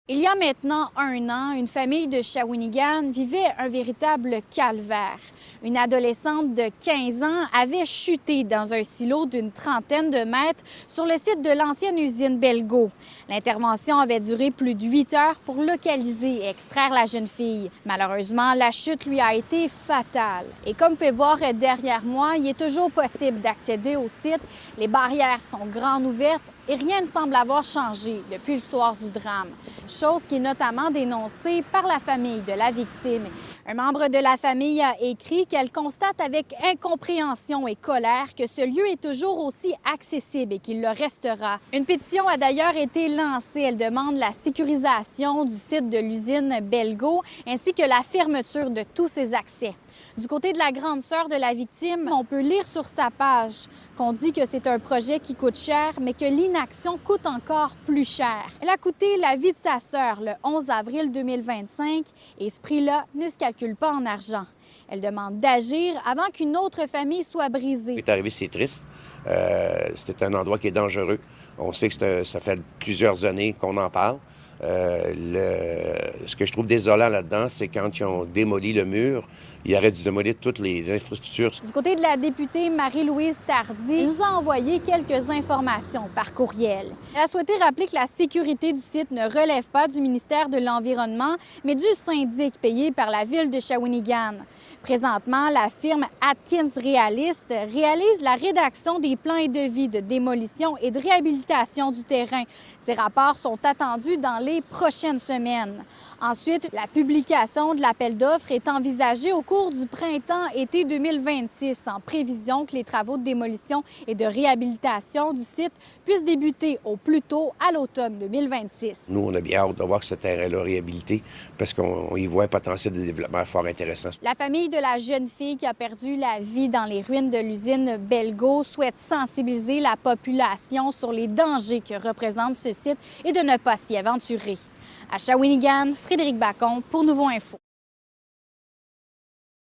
Il y a maintenant 1 an, une famille de Shawinigan vivait un véritable calvaire. Une adolescente de 15 ans avait chuté dans un silo d'une trentaine de mètres sur le site de l'ancienne usine Belgo. L'intervention avait duré plus de 8 heures pour localiser et extraire la jeune fille. Malheureusement, la chute lui a été fatale. Et comme vous pouvez voir derrière moi, il est toujours possible d'accéder au site. Les barrières sont grandes ouvertes et rien ne semble avoir changé depuis le soir du drame. Chose qui est notamment dénoncée par la famille de la victime. Un membre de la famille a écrit qu'elle constate avec incompréhension et colère que ce lieu est toujours aussi accessible et qu'il le restera. Une pétition a d'ailleurs été lancée. Elle demande la sécurisation du site de l'usine Belgo ainsi que la fermeture de tous ses accès. Du côté de la grande sœur de la victime, on peut lire sur sa page qu'on dit que c'est un projet qui coûte cher, mais que l'inaction coûte encore plus cher. Elle a coûté la vie de sa sœur le 11 avril 2025 et ce prix-là ne se calcule pas en argent. Elle demande d'agir avant qu'une autre famille soit brisée. Ce qui est arrivé, c'est triste. C'est un endroit qui est dangereux. On sait que ça fait plusieurs années qu'on en parle. Ce que je trouve désolant là-dedans, c'est quand ils ont démoli le mur, ils auraient dû démolir toutes les infrastructures. Du côté de la députée Marie-Louise Tardy, elle nous a envoyé quelques informations par courriel. Elle a souhaité rappeler que la sécurité du site ne relève pas du ministère de l'Environnement, mais du syndic payé par la ville de Shawinigan. Présentement, la firme Atkins Realist réalise la rédaction des plans et devis de démolition et de réhabilitation du terrain. Ces rapports sont attendus dans les prochaines semaines. Ensuite, la publication de l'appel d'offres est envisagée au cours du printemps-été 2026, en prévision que les travaux de démolition et de réhabilitation du site puissent débuter au plus tôt à l'automne 2026. Nous, on a bien hâte de voir ce terrain-là réhabilité parce qu'on y voit un potentiel de développement fort intéressant. La famille de la jeune fille qui a perdu la vie dans les ruines de l'usine Belgo souhaite sensibiliser la population sur les dangers que représente ce site et de ne pas s'y aventurer. À Shawinigan, Frédéric Bacon pour Nouveau Info.